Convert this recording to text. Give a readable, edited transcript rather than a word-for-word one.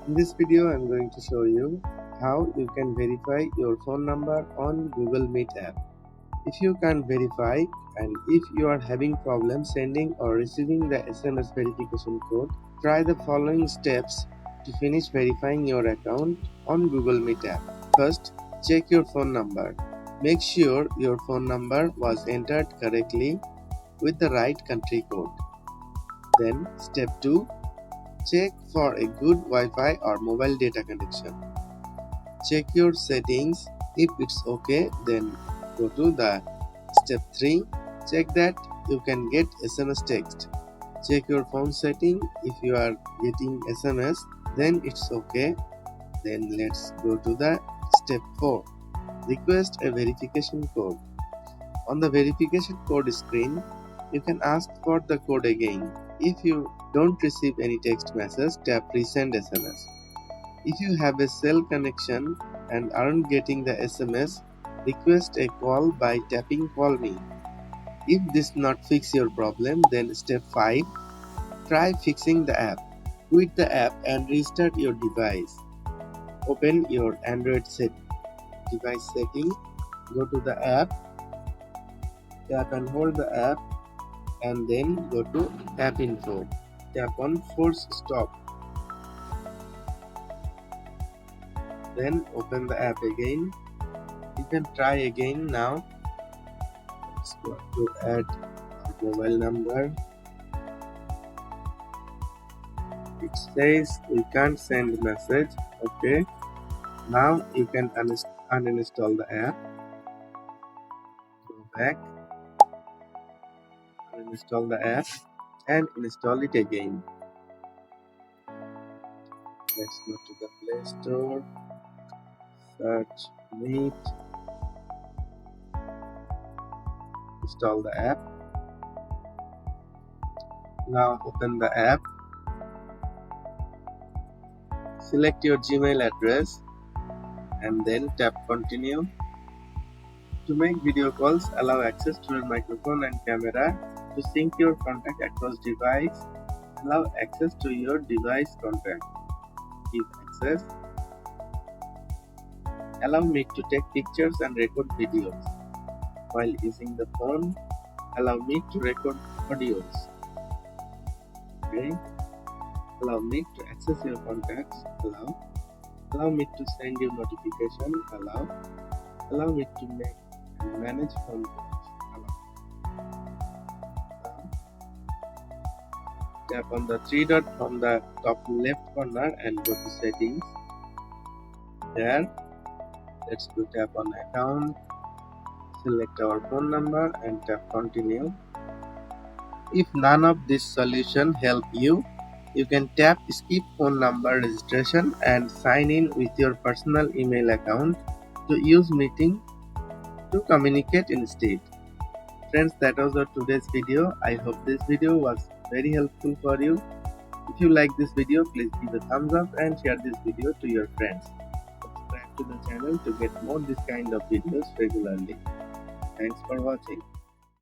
In this video, I'm going to show you how you can verify your phone number on Google Meet app. If you can't verify and if you are having problems sending or receiving the SMS verification code, try the following steps to finish verifying your account on Google Meet app. First, check your phone number. Make sure your phone number was entered correctly with the right country code. Then, step 2. Check for a good Wi-Fi or mobile data connection. Check your settings. If it's okay, then go to the step 3. Check that you can get SMS text. Check your phone setting. If you are getting SMS, then it's okay. Then let's go to the step 4. Request a verification code. On the verification code screen, you can ask for the code again. If you don't receive any text message, tap resend SMS. If you have a cell connection and aren't getting the SMS, request a call by tapping call me. If this not fix your problem, then step 5. Try fixing the app. Quit the app and restart your device. Open your Android device setting. Go to the app. Tap and hold the app and then go to app info. Tap on force stop. Then open the app again. You can try again now. Let's go to add a mobile number. It says we can't send message. Okay. Now you can uninstall the app. Go back. Uninstall the app and install it again. Let's go to the Play Store. Search Meet. Install the app. Now open the app. Select your Gmail address and then tap continue. To make video calls, allow access to your microphone and camera. To sync your contact across device, allow access to your device contact. Give access. Allow me to take pictures and record videos. While using the phone, allow me to record audios. Okay. Allow me to access your contacts. Allow me to send you notification. Allow me to make and manage phone calls. Tap on the three dot from the top left corner and go to settings. There, let's go tap on account. Select our phone number and tap continue. If none of this solution help you, you can tap skip phone number registration and sign in with your personal email account to use meeting to communicate instead. Friends, that was our today's video. I hope this video was very helpful for you. If you like this video, please give a thumbs up and share this video to your friends. Subscribe to the channel to get more this kind of videos regularly. Thanks for watching.